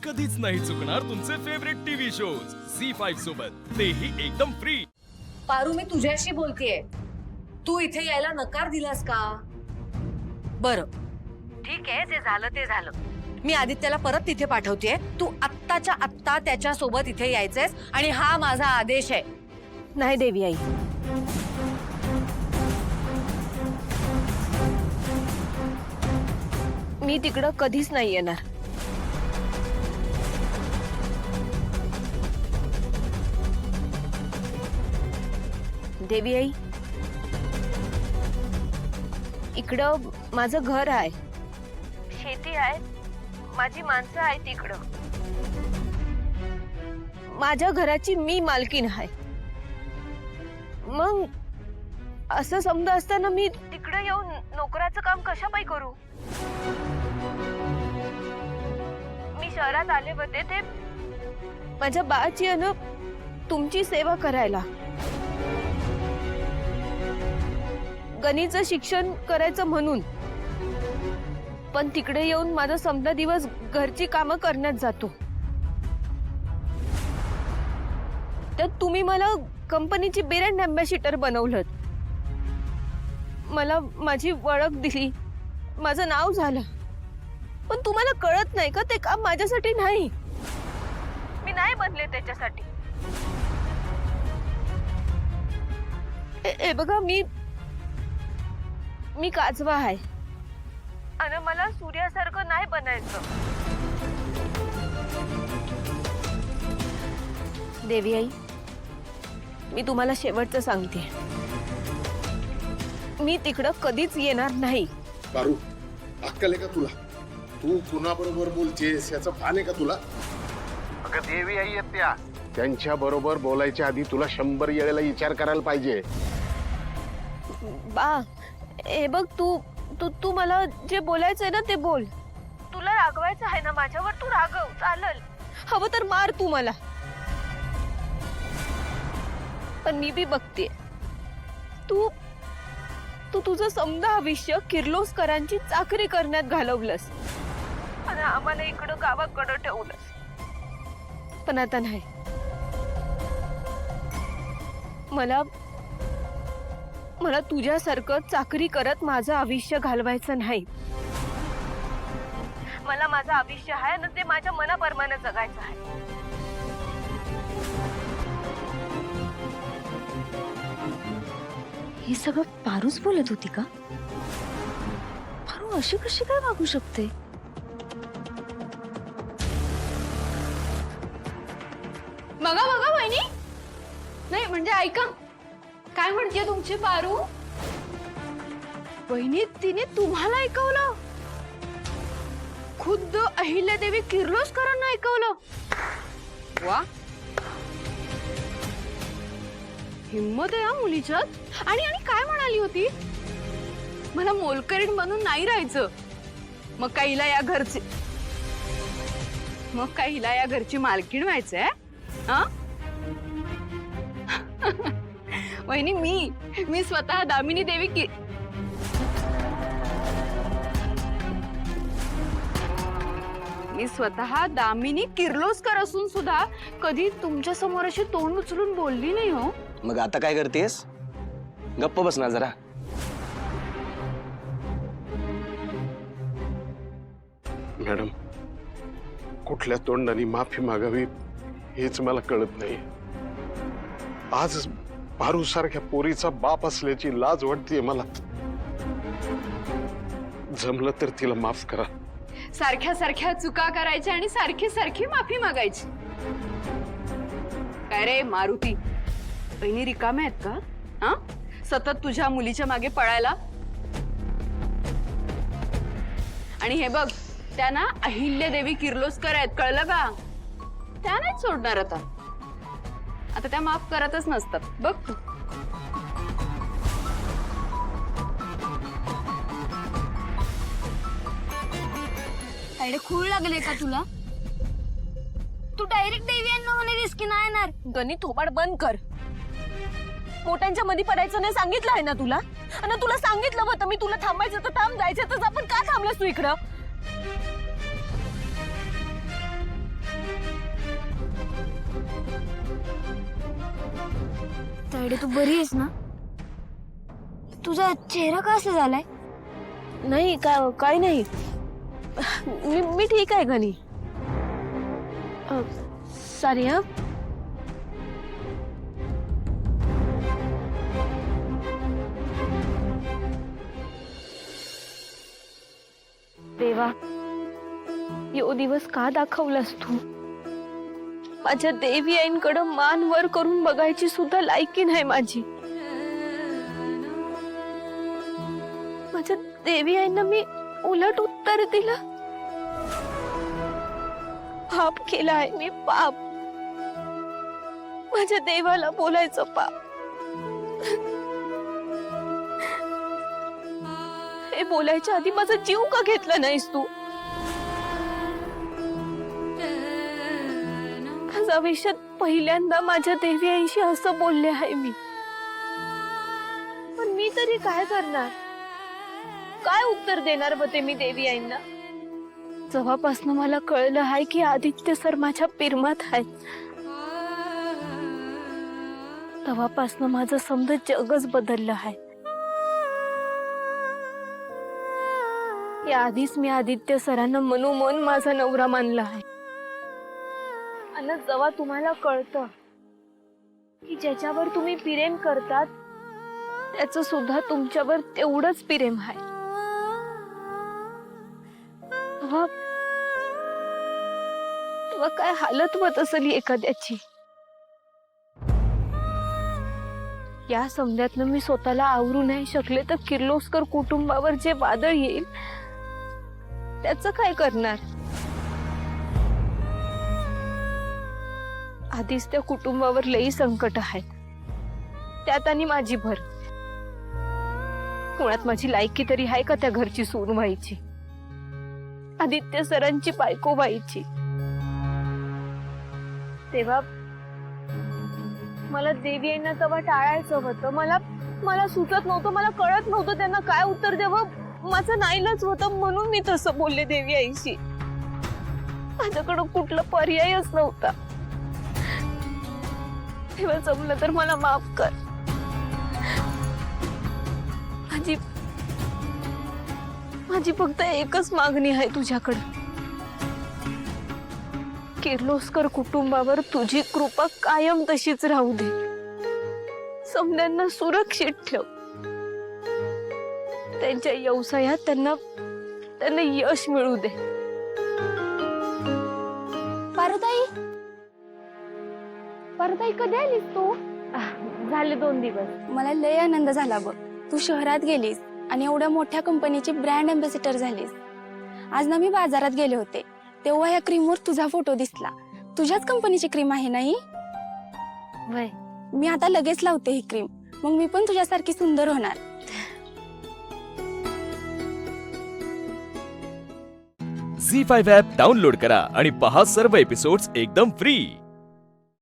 कधीच नाही चुकणार तुमचे फेवरेट टीव्ही शोज झी5 सोबत, तेही एकदम फ्री। पारू, मी तुझ्याशी बोलतेय। तू इथे यायला नकार दिलास का? बरं ठीक आहे, जे झालं ते झालं। मी आदित्यला परत तिथे पाठवतेय। तू आत्ताच्या आत्ता त्याच्या सोबत इथे यायचंयस आणि हा माझा आदेश आहे। नाही देवी आई, मी तिकडं कधीच नाही येणार। देवी आई, इकडं माझं घर आहे, शेती आहे, माझी माणसं आहेत इकडं। माझ्या घराची मी मालकीण आहे। मग असं समजा असताना मी तिकडं येऊन नोकराचं काम कशा पायी करू? मी शहरात आले होते ते माझ्या बाळाची आणि तुमची सेवा करायला, गणितचं शिक्षण करायचं म्हणून। पण तिकडे येऊन माझा समजा दिवस घरची कामं करण्यात जातो। तर तुम्ही मला कंपनीची ब्रँड अँबॅसिडर बनवलं, मला माझी ओळख दिली, माझं नाव झालं। पण तुम्हाला कळत नाही का ते काम माझ्यासाठी नाही, मी नाही बनले त्याच्यासाठी। हे बघा, मी काजवा आहे आणि मला सूर्यासारखं नाही बनायचं। देवी आई, मी तुम्हाला शेवटचं सांगते, मी तिकडं कधीच येणार नाही। पारू, अक्कल आहे का तुला? तू कुणाबरोबर बोलतेस याचं भान आहे का तुला? अगं देवी आई आहेत त्या, त्यांच्या बरोबर बोलायच्या आधी तुला 100 वेळेला विचार करायला पाहिजे। बा, हे बघ, तू मला जे बोलायचंय ना ते बोल। तुला रागवायचं आहे ना माझ्यावर, तू रागव, चालल, हवं तर मार तू मला। पण मी बी बघते, तू तुझं समजा आयुष्य किर्लोस्करांची चाकरी करण्यात घालवलंस आणि आम्हाला इकडं गावाकडं ठेवलंस। पण आता नाही, मला तुझ्यासारखं चाकरी करत माझं आयुष्य घालवायचं नाही। मला माझं आयुष्य आहे ना ते माझ्या मनाप्रमाणे जगायचं आहे। हे सगळं पारूच बोलत होती का? पारू अशी कशी काय वागू शकते? बघा बघा वहिनी, नाही म्हणजे ऐका, काय म्हणते तुमची पारू? वहिनी, तिने तुम्हाला ऐकवलं? खुद्द अहिल्यादेवी किर्लोस्करांना ऐकवलं? वा, हिम्मत आहे या मुलीच्यात। आणि काय म्हणाली होती? मला मोलकरीण बनून नाही राहायचं, मग काय हिला या घरची मालकीण व्हायचंय? हा वहिनी, मी स्वतः दामिनी देवी किर्लोस्कर असून सुद्धा कधी तुमच्या समोर अशी तोंड उचलून बोलली नाही हो। मग आता काय करतेस? गप्प बस ना जरा। मॅडम, कुठल्या तोंडाने माफी मागावी हेच मला कळत नाही। आज पारू सारख्या पोरीचा बाप असल्याची लाज वाटतेय मला। जमलं तर तिला माफ करा। सारख्या सारख्या चुका करायच्या आणि सारखी सारखी माफी मागायची। काय रे मारुती, बहिणी रिकाम्या आहेत का? हा, सतत तुझ्या मुलीच्या मागे पळायला? आणि हे बघ, त्या ना अहिल्यादेवी किर्लोस्कर आहेत, कळलं का? त्या नाही सोडणार आता त्या माफ करतच नसतात, बघ तू। अरे खूळ लागले का तुला? तू डायरेक्ट देवी यांना मला रिस्की नाही येणार। गणित थोबाड बंद कर, मोठ्यांच्या मध्ये पडायचं नाही सांगितलं आहे ना तुला? आणि तुला सांगितलं होतं मी तुला थांबायचं तर थांब, जायचं तर आपण का थांबलास तू इकडं? तायडे तू बरी आहेस ना? तुझा चेहरा का असा झालाय? नाही काय नाही. मी ठीक आहे गणी. सॉरी हा. देवा, यो दिवस का दाखवलास तू? माझ्या देवी आईंकडे मान वर करून बघायची सुद्धा लायकी नाही माझी. माझ्या देवी आईंना मी उलट उत्तर दिलं. पाप केला आहे मी, पाप. माझ्या देवाला बोलायचं पाप. हे बोलायच्या आधी माझा जीव का घेतला नाहीस तू? आज आयुष्यात पहिल्यांदा माझ्या देवी आईशी असं बोलले आहे मी. पण मी तरी काय करणार? काय उत्तर देणार बते मी देवी आईंना? जेव्हापासनं मला कळलं आहे की आदित्य सर माझ्या पिरमात आहे, तेव्हापासनं माझं समज जगच बदललं आहे. या आधीच मी आदित्य सरांना मनोमन माझा नवरा मानला आहे. आणि जेव्हा तुम्हाला कळतं की ज्याच्यावर तुम्ही प्रेम करतात त्याचं सुद्धा तुमच्यावर तेवढंच प्रेम आहे, तेव्हा काय हालत होत असेल एखाद्याची. या समजातनं मी स्वतःला आवरू नाही शकले तर किर्लोस्कर कुटुंबावर जे वादळ येईल त्याचं काय करणार? आधीच त्या कुटुंबावर लई संकट आहेत, त्यात आणि माझी भर. मुळात माझी लायकी तरी आहे का त्या घरची सून व्हायची, आदित्य सरांची बायको व्हायची? तेव्हा मला देवी यांना तेव्हा टाळायचं होतं. मला सुचत नव्हतं, मला कळत नव्हतं त्यांना काय उत्तर द्यावं. माझं नाईलाज होतं म्हणून मी तसं बोलले देवी आईशी. माझ्याकडं कुठला पर्यायच नव्हता. तेव्हा जमलं तर मला माफ कर. माझी फक्त एकच मागणी आहे तुझ्याकडे. किर्लोस्कर कुटुंबावर तुझी कृपा कायम तशीच राहू दे. समद्यांना सुरक्षित ठेव. त्यांच्या व्यवसायात त्यांना यश मिळू दे. पारुताई कधी आलीस तू? झाले 2 दिवस. मला लय आनंद झाला बघ. तू शहरात गेलीस आणि एवढ्या मोठ्या कंपनीची ब्रँड अँबॅसेडर झालीस. आज ना मी बाजारात गेले होते तेव्हा या क्रीमवर तुझा फोटो दिसला. तुझ्याच कंपनीची क्रीम आहे नाही? वय, मी आता लगेच लावते ही क्रीम, मग मी पण तुझ्यासारखी सुंदर होणार. झी 5 ॲप डाउनलोड करा आणि पहा सर्व एपिसोड्स एकदम फ्री.